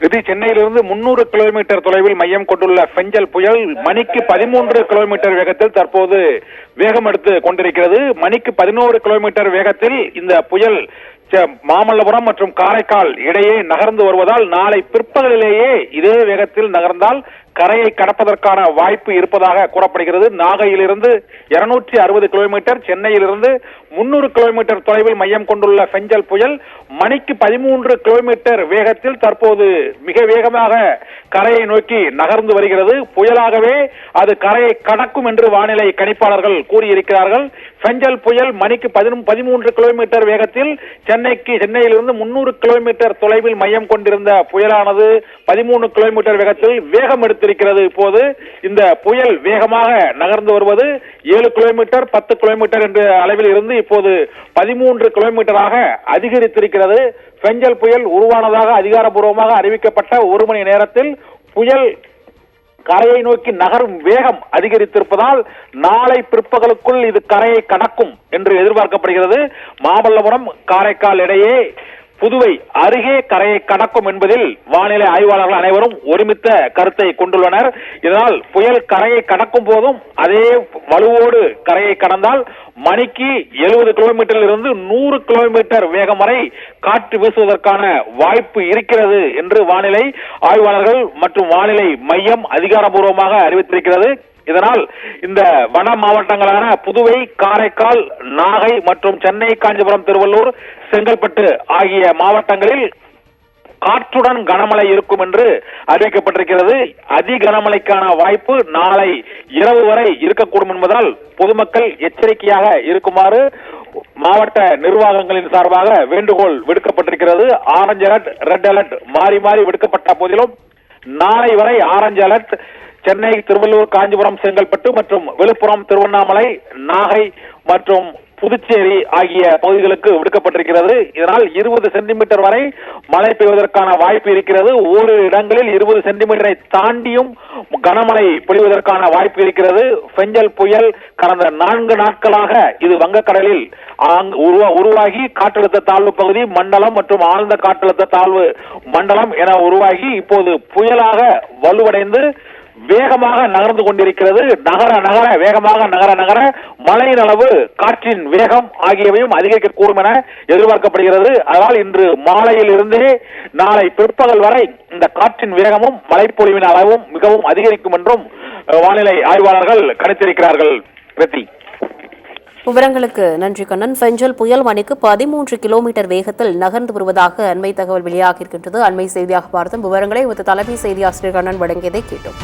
இது சென்னையிலிருந்து 300 கிலோமீட்டர் தொலைவில் மையம் கொண்டுள்ள பெஞ்சல் புயல் மணிக்கு 13 கிலோமீட்டர் வேகத்தில் தற்போது வேகம் எடுத்து கொண்டிருக்கிறது. மணிக்கு 11 கிலோமீட்டர் வேகத்தில் இந்த புயல் மாமல்லபுரம் மற்றும் காரைக்கால் இடையே நகர்ந்து வருவதால் நாளை பிற்பகலிலேயே இதே வேகத்தில் நகர்ந்தால் கரையை கடப்பதற்கான வாய்ப்பு இருப்பதாக கூறப்படுகிறது. நாகையிலிருந்து 260 கிலோமீட்டர், சென்னையிலிருந்து 300 கிலோமீட்டர் தொலைவில் மையம் கொண்டுள்ள பெஞ்சல் புயல் மணிக்கு 13 கிலோமீட்டர் வேகத்தில் தற்போது மிக வேகமாக கரையை நோக்கி நகர்ந்து வருகிறது. புயலாகவே அது கரையை கடக்கும் என்று வானிலை கணிப்பாளர்கள் கூறியிருக்கிறார்கள். பெஞ்சல் புயல் மணிக்கு 13 கிலோமீட்டர் வேகத்தில் சென்னையிலிருந்து 300 கிலோமீட்டர் தொலைவில் மையம் கொண்டிருந்த புயலானது 13 கிலோமீட்டர் வேகத்தில் வேகம் எடுத்திருக்கிறது. இப்போது இந்த புயல் வேகமாக நகர்ந்து வருவது 7 கிலோமீட்டர் 10 கிலோமீட்டர் என்ற அளவில் இருந்து இப்போது 13 கிலோமீட்டராக அதிகரித்திருக்கிறது. பெஞ்சல் புயல் உருவானதாக அதிகாரப்பூர்வமாக அறிவிக்கப்பட்ட 1 மணி நேரத்தில் புயல் கரையை நோக்கி நகரும் வேகம் அதிகரித்திருப்பதால் நாளை பிற்பகலுக்குள் இது கரையை கடக்கும் என்று எதிர்பார்க்கப்படுகிறது. மாமல்லபுரம் காரைக்கால் இடையே புதுவை அருகே கரையை கடக்கும் என்பதில் வானிலை ஆய்வாளர்கள் அனைவரும் ஒருமித்த கருத்தை கொண்டுள்ளனர். இதனால் புயல் கரையை கடக்கும் போதும் அதே வலுவோடு கரையை கடந்தால் மணிக்கு 70 கிலோமீட்டரில் இருந்து 100 கிலோமீட்டர் வேகம் வரை காற்று வீசுவதற்கான வாய்ப்பு இருக்கிறது என்று வானிலை ஆய்வாளர்கள் மற்றும் வானிலை மையம் அதிகாரப்பூர்வமாக அறிவித்திருக்கிறது. இதனால் இந்த வட மாவட்டங்களான புதுவை, காரைக்கால், நாகை மற்றும் சென்னை, காஞ்சிபுரம், திருவள்ளூர், செங்கல்பட்டு ஆகிய மாவட்டங்களில் காற்றுடன் கனமழை இருக்கும் என்று அறிவிக்கப்பட்டிருக்கிறது. அதி கனமழைக்கான வாய்ப்பு நாளை இரவு வரை இருக்கக்கூடும் என்பதால் பொதுமக்கள் எச்சரிக்கையாக இருக்குமாறு மாவட்ட நிர்வாகங்களின் சார்பாக வேண்டுகோள் விடுக்கப்பட்டிருக்கிறது. ஆரஞ்சு அலர்ட், ரெட் அலர்ட் மாறி மாறி விடுக்கப்பட்ட போதிலும் நாளை வரை ஆரஞ்சு அலர்ட் சென்னை, திருவள்ளூர், காஞ்சிபுரம், செங்கல்பட்டு மற்றும் விழுப்புரம், திருவண்ணாமலை, நாகை மற்றும் புதுச்சேரி ஆகிய பகுதிகளுக்கு விடுக்கப்பட்டிருக்கிறது. இதனால் 20 சென்டிமீட்டர் வரை மழை பெய்வதற்கான வாய்ப்பு இருக்கிறது. ஓரிரு இடங்களில் 20 சென்டிமீட்டரை தாண்டியும் கனமழை பொழிவதற்கான வாய்ப்பு இருக்கிறது. பெஞ்சல் புயல் கடந்த 4 நாட்களாக இது வங்கக்கடலில் உருவாகி காற்றழுத்த தாழ்வு பகுதி மண்டலம் மற்றும் ஆழ்ந்த காற்றழுத்த தாழ்வு மண்டலம் என உருவாகி இப்போது புயலாக வலுவடைந்து வேகமாக நகர்ந்து கொண்டிருக்கிறது. வேகமாக நகர மழையின் அளவு, காற்றின் வேகம் ஆகியவையும் அதிகரிக்கக்கூடும் என எதிர்பார்க்கப்படுகிறது. அதனால் இன்று மாலையில் இருந்தே நாளை பிற்பகல் வரை இந்த காற்றின் வேகமும் மழைப்பொழிவின் அளவும் மிகவும் அதிகரிக்கும் என்றும் வானிலை ஆய்வாளர்கள் கணித்திருக்கிறார்கள். விவரங்களுக்கு நன்றி கண்ணன். பெஞ்சல் புயல் மணிக்கு 13 கிலோமீட்டர் வேகத்தில் நகர்ந்து வருவதாக அண்மை தகவல் வெளியாகியிருக்கின்றது. அண்மை செய்தியாக பார்த்தோம். விவரங்களை தலைமை செய்தி ஆசிரியர் கண்ணன் வழங்கியதை கேட்டோம்.